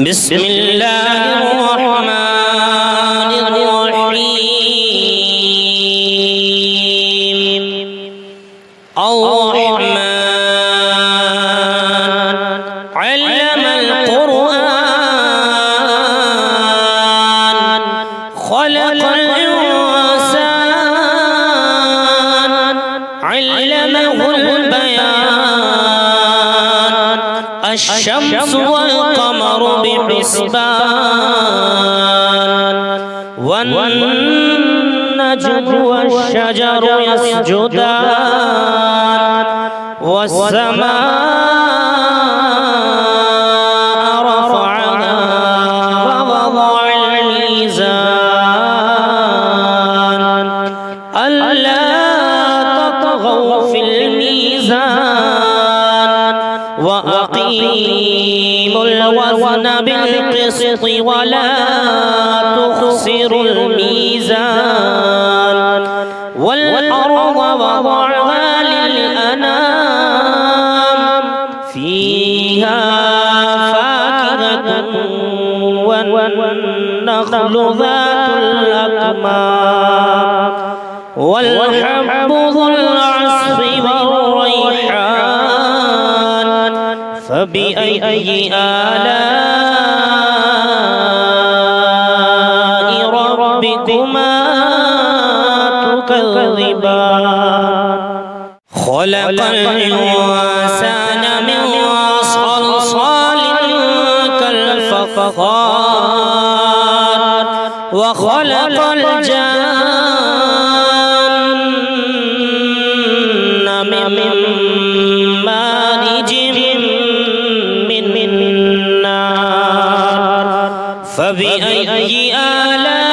بسم الله الرحمن الرحيم الرحمن علم القرآن خلق الإنسان علمه البيان الشمس والقمر بحسبان والنجم والشجر يسجدان والسماء رفعها ووضع الميزان ألا تطغوا في الميزان وأقيموا الوزن بالقسط ولا تخسروا الميزان والأرض وضعها للأنام فيها فاكهة والنخل ذات الأكمام والحب ذو العصف والريحان فبأي آلاء ربكما تكذبان خلق الإنسان من صلصال كالفخار وخلق الجن من مارج من نار فبأي آلاء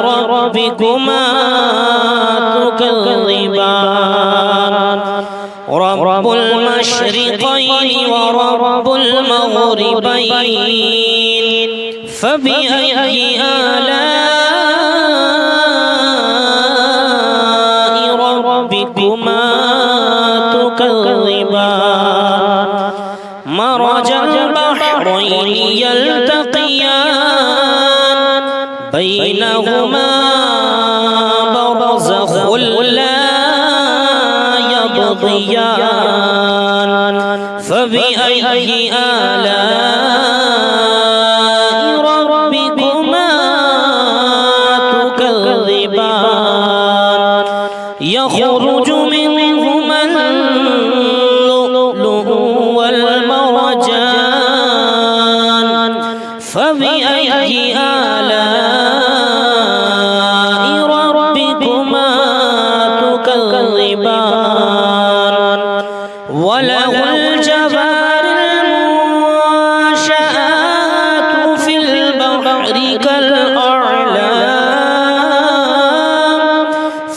ربكما تكذبان رب المشرقين ورب المغربين فبأي آلاء ربكما تكذبان مرج البحرين يلتقيان بينهما برزخ لا يبغيان فبأي آلاء ربكما تكذبان يخرج منهما اللؤلؤ والمرجان فبأي آلاء ربكما تكذبان وله الجوار المنشآت في البحر كالأعلام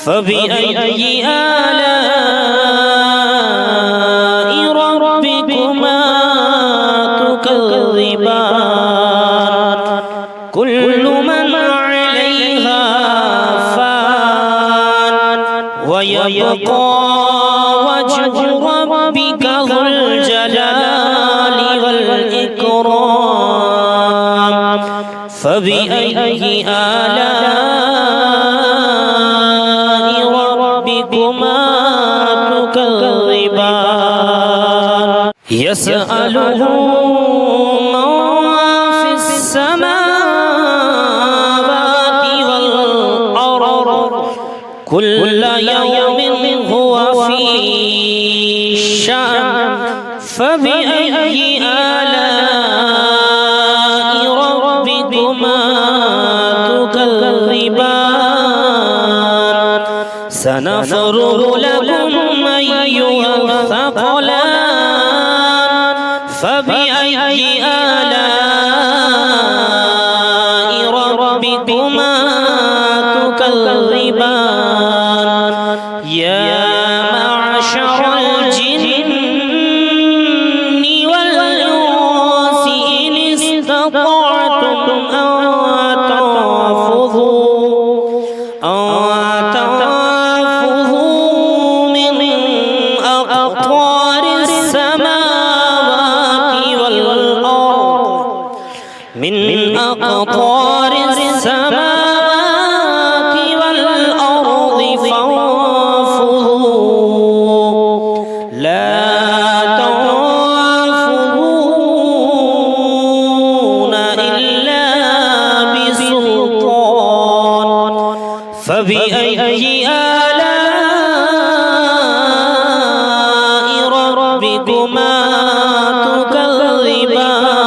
فبأي آلاء ربكما تكذبان كل من عليها فان ويبقى وجه ربك ذو الجلال والإكرام فبأي آلاء ربكما تكذبان يسأله من في السماوات والأرض كل يوم هو في شأن فبأي آلاء ربكما تكذبان سنفرغ لكم أيها الثقلان فبأي آلاء ربكما تكذبان يا معشر الجن والإنس إن استطعتم أن تنفذوا من أقطار السماوات أقطار السماوات والأرض فانفذوا لا تنفذون إلا بسلطان فبأي آلاء ربكما تكذبان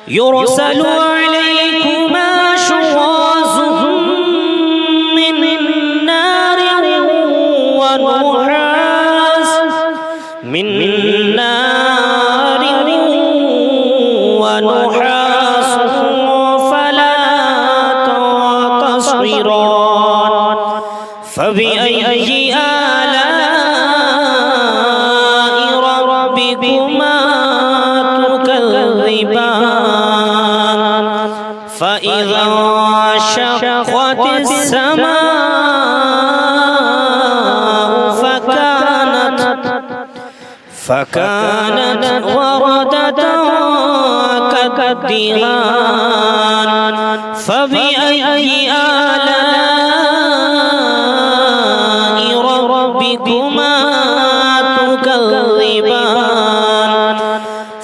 يرسل عليكما شواظ من نار ونحاس فلا تنتصران فبأي آلاء ربكما تكذبان فإذا انشقت السماء فكانت وردة كالدهان فبأي آلاء ربكما تكذبان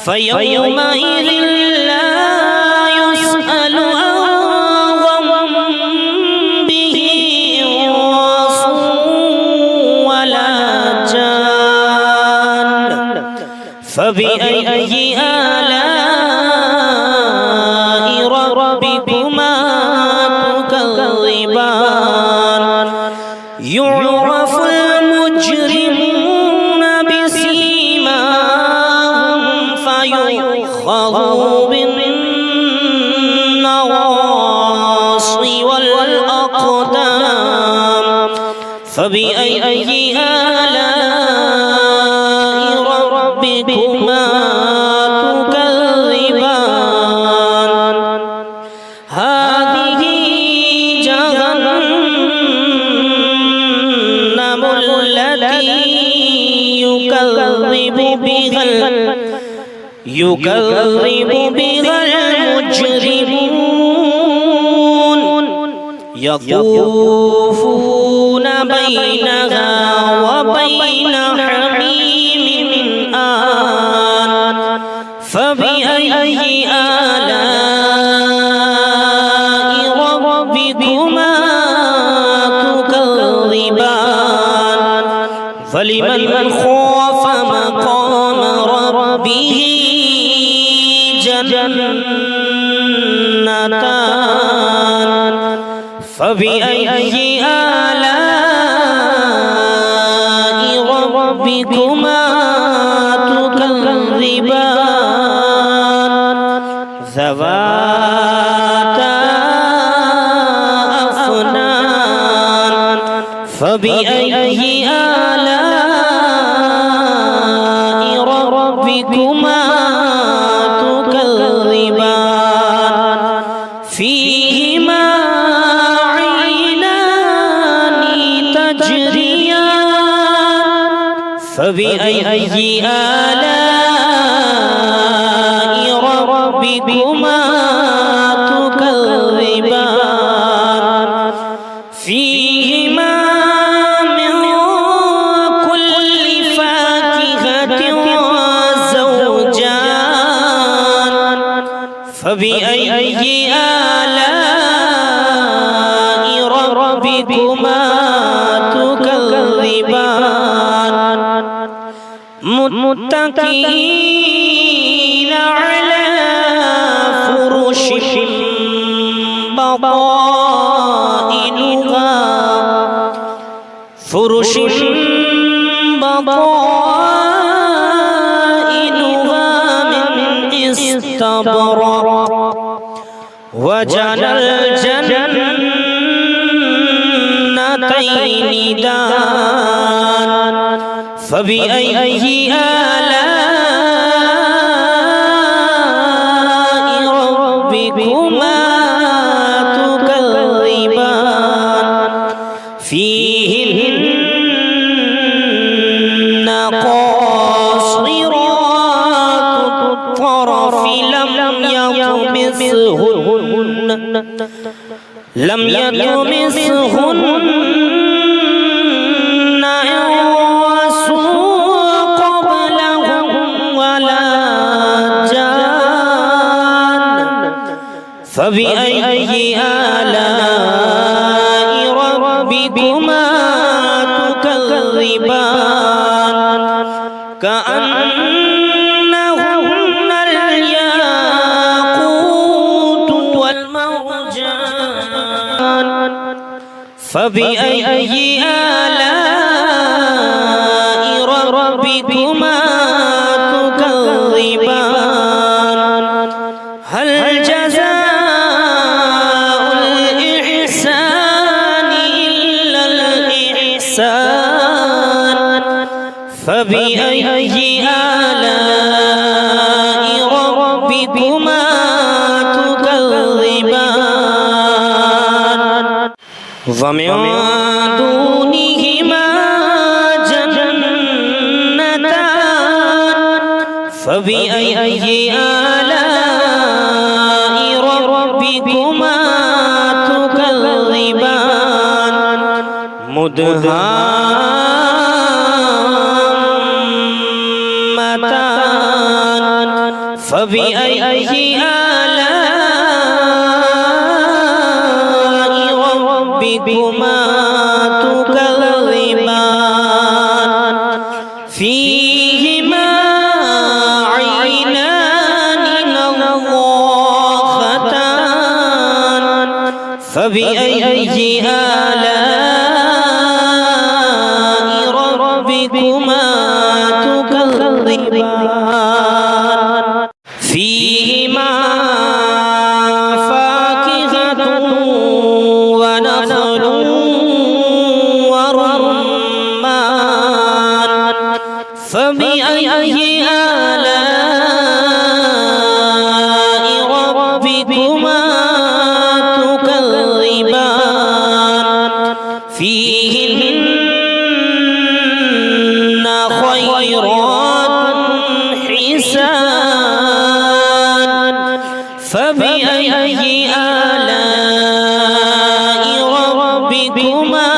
فيومئذ لا يسأل عن ذنبه إنس ولا جان فبأي آلاء ربكما تكذبان يعرف المجرمون بسيماهم فيؤخذ بالنواصي والأقدام فبأي آلاء ربكما تكذبان هذه جهنم التي يكذب بها المجرمون يطوفون بينها وبين حميم آن فبأي آلاء ربكما تكذبان فلمن خاف مقام ربه جنتان فبأي آلاء ربكما تكذبان ذواتا أفنان فبأي آلاء ربكما تكذبان فيهما عينان تجريان فبأي آلاء ربكما تكذبان فيهما من كل فاكهة زوجان فبأي آلاء ربكما تكذبان متكئين على فرش بطائنها من استبرق وجنى الجنتين دان فبأي آلاء ربكما تكذبان فيهن قاصرات الطرف لم يطمثهن لم يطمثهن إنس قبلهم ولا جان فبأي آلاء ربكما تكذبان كأنهن الياقوت والمرجان فبأي آلاء ربكما تكذبان هل جزاء الإحسان إلا الإحسان فبأي آلاء ربكما تكذبان ومن دونهما جنتان فبأي آلاء ربكما تكذبان مدهامتان فبأي آلاء ربكما تكذبان فيهما عينان نضاختان فبأي آلاء ربكما تكذبان فيهما فاكهة ونخل ورمان فبأي آلاء ربكما تكذبان فيهن خيرات حسان فبأي آلاء ربكما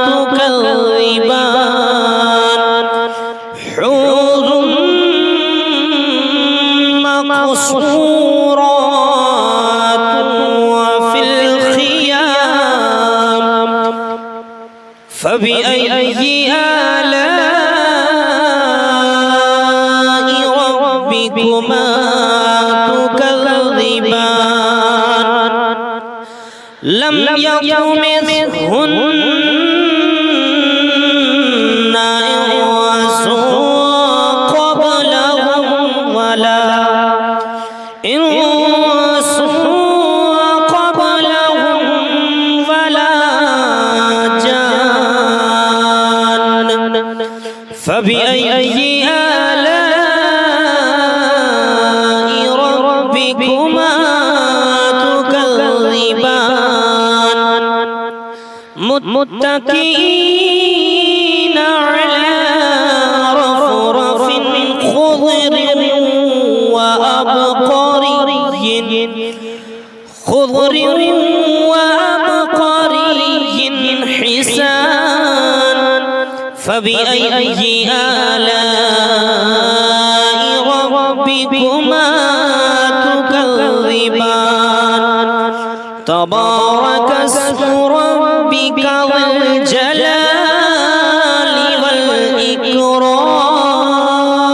تكذبان حور مقصورات وفي الخيام فبأي آلاء ربكما تكذبان لم يطمثهن إنس قبلهم ولا إنس قبلهم ولا جان فبأي آلاء ربكما تكذبان متكئين على رفرف خضر وأبقري حسان فبأي آلاء ربكما تكذبان تبارك اسم ربك ذو الجلال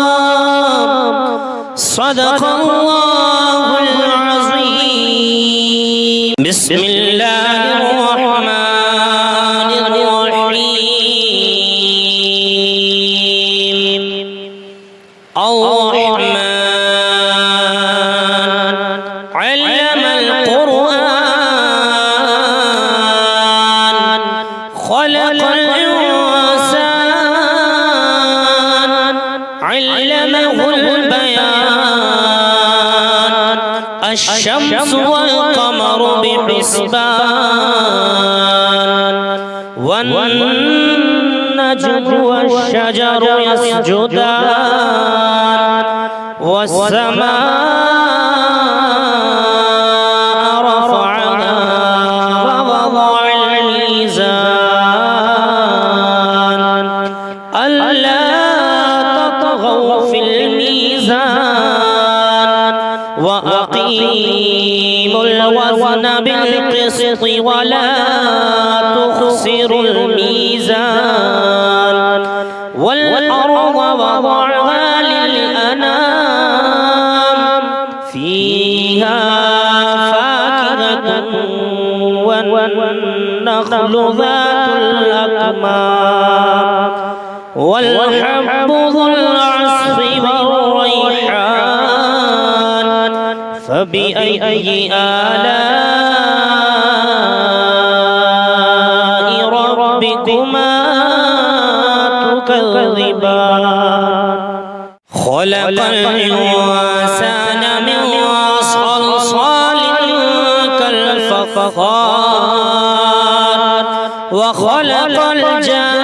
والإكرام صدق الله العظيم بسم الله الرحمن الرحيم الرحمن علم القرآن خلق الإنسان علمه البيان الشمس والقمر بحسبان والنجم والشجر يسجدان والسماء رفعها وأقيموا الوزن بالقسط ولا تخسروا الميزان والأرض وضعها للأنام فيها فاكهة والنخل ذات الأكمام والحب ذو العصف والريحان فبأي آلاء ربكما تكذبان خلق الإنسان من صلصال كالفخار وخلق الجن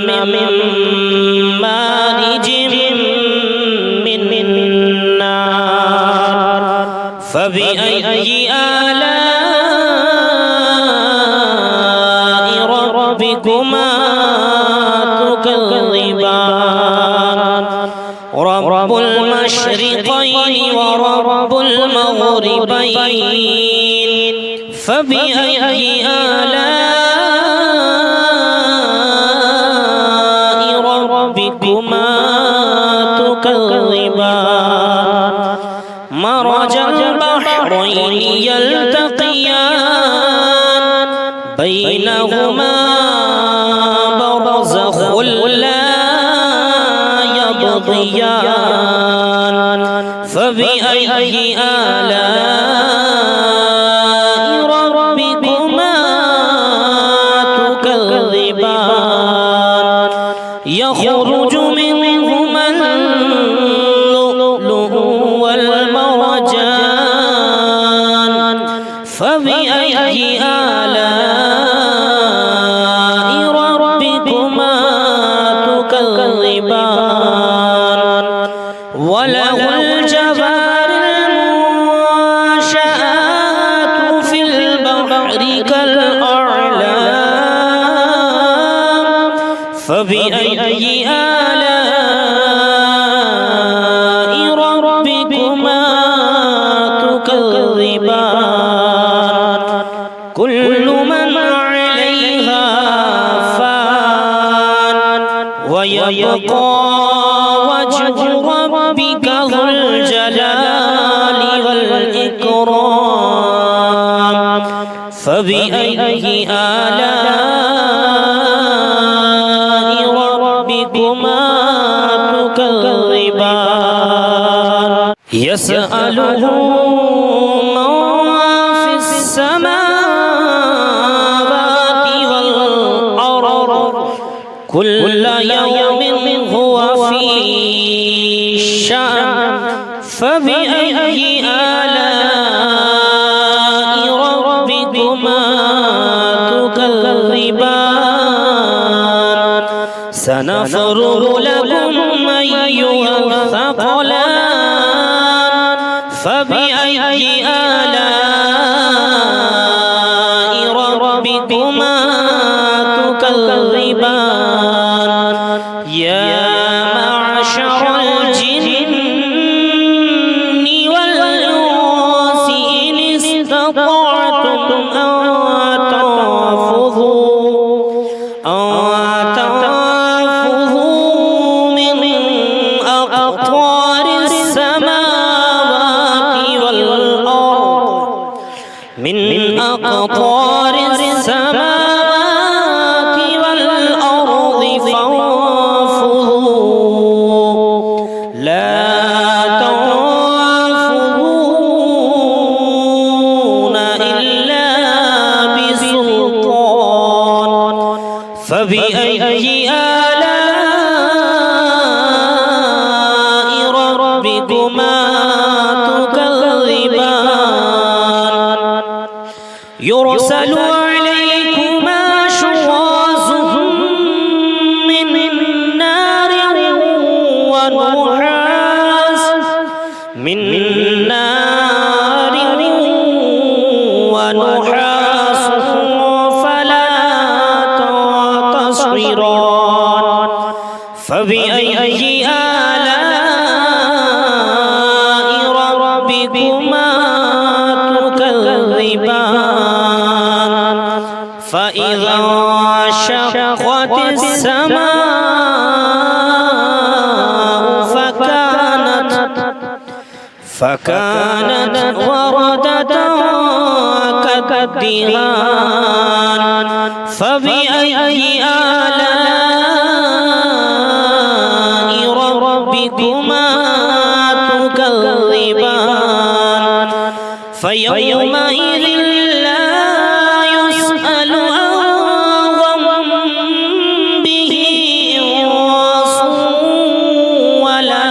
من مارج من نار فبأي آلاء ربكما تكذبان رب المشرقين ورب المغربين فبأي آلاء ربكما تكذبان مرج البحرين يلتقيان بينهما برزخ لا يبغيان فبأي آلاء ربكما تكذبان يخرج منهما اللؤلؤ والمرجان فبأي آلاء ربكما تكذبان وله الجوار المنشآت في البحر كالأعلام فبأي آلاء ربكما تكذبان كل من عليها فان ويبقى وجه ربك ذو الجلال والإكرام فبأي آلاء ربكما تكذبان يسأله من في السماوات والأرض كل يوم هو في شأن فبأي آلاء ربكما تكذبان سنفرغ لكم أيها الثقلان فبأي آلاء ربكما تكذبان يا معشر الجن والإنس إن استطعتم أن تنفذوا من أقطار السماوات والأرض من أقطار السماوات والأرض فانفذوا لا تنفذون إلا بسلطان فبأي آلاء ربكما تكذبان يرسل عليكما شواظ من نار ونحاس فلا تصبران فبأي آلاء السماء فكانت وردة كالدهان فبأي آلاء ربكما تكذبان فيومئذ لا يسأل عن ذنبه إنس ولا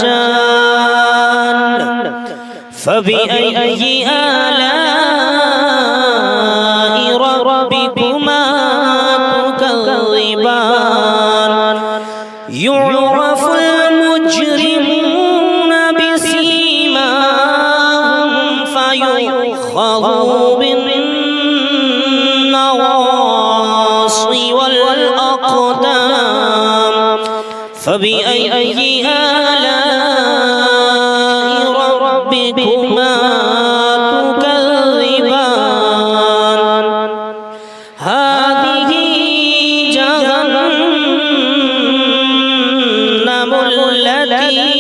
جان فبأي آلاء ربكما تكذبان يعرف المجرمون بسيماهم فيؤخذ بالنواصي والأقدام فبأي آلاء ربكما تكذبان هذه جهنم التي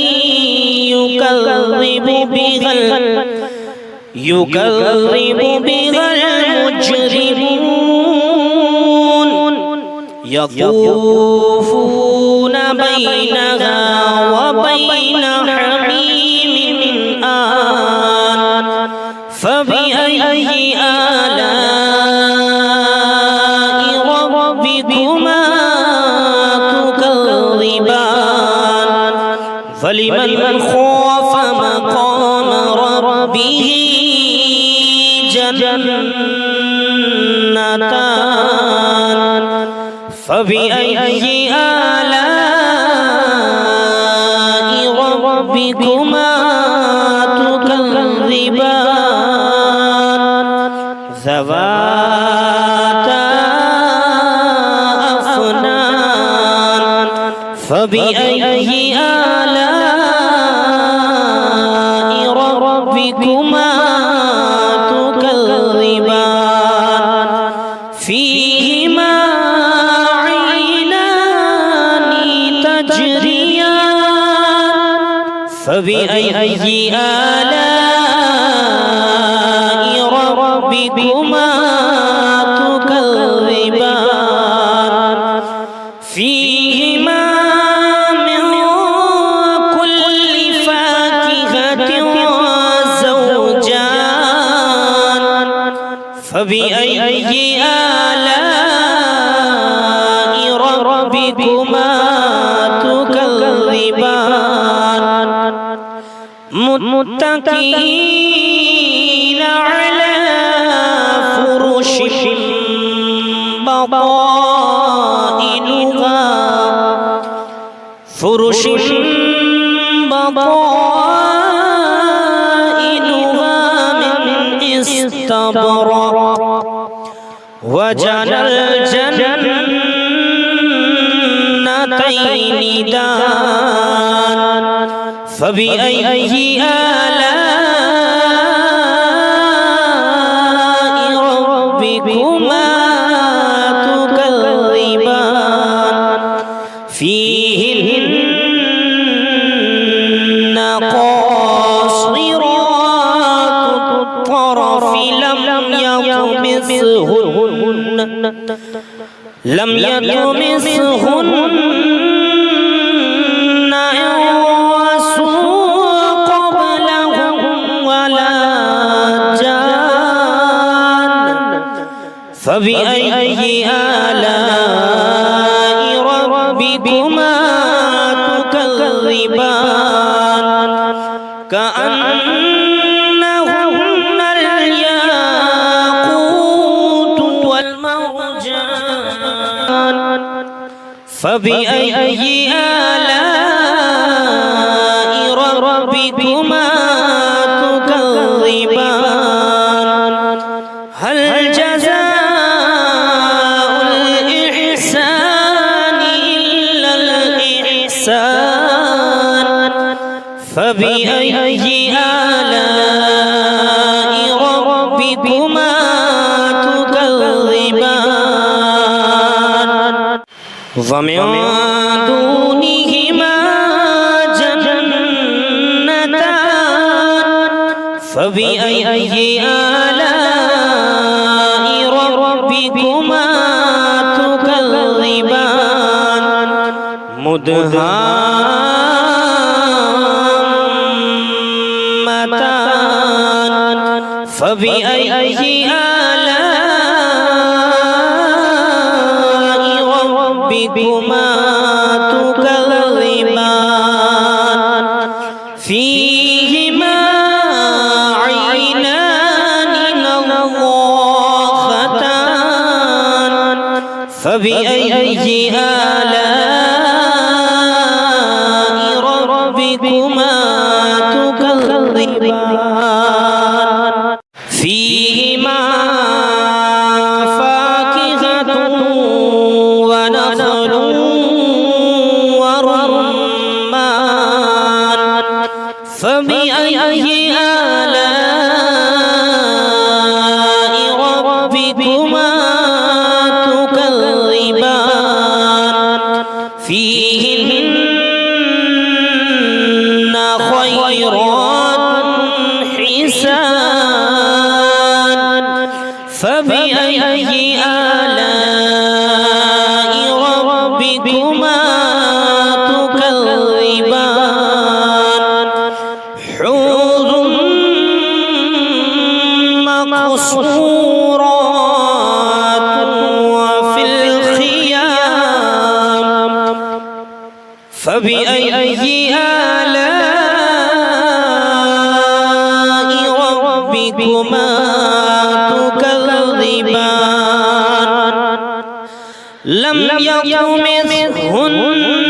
يكذب بها المجرمون يطوفون بينها وبين حميم آن فبأي آلاء ربكما تكذبان فلمن خاف مقام ربه جنتان فبأي آلاء ربكما تكذبان ذواتا أفنان فبأي آلاء ربكما تكذبان فيهما عينان تجريان فبأي آلاء ربكما تكذبان فيهما من كل فاكهة زوجان فبأي آلاء ربكما تكذبان متكئين على فرش بطائنها من استبرق وجنى الجنتين دان فبأي آلاء ربكما تكذبان فيهن قاصرات الطرف لم يطمثهن إنس قبلهم ولا جان فبأي آلاء ربكما تكذبان كأنهن الياقوت والمرجان فبأي آلاء ربكما تكذبان هل جزاء الإحسان إلا الإحسان فبأي آلاء ربكما تكذبان ومن دونهما جنتان فبأي آلاء ربكما تكذبان مدهامتان فبأي آلاء ربكما تكذبان فيهما عينان نضاختان فبأي آلاء ربكما تكذبان فيهما فاكهة ونخل ورمان فبأي آلاء ربكما تكذبان فيهن خيرات حسان فبأي آلاء ربكما تكذبان حور مقصورات وفي الخيام فبأي آلاء ربكما تكذبان لم يطمثهن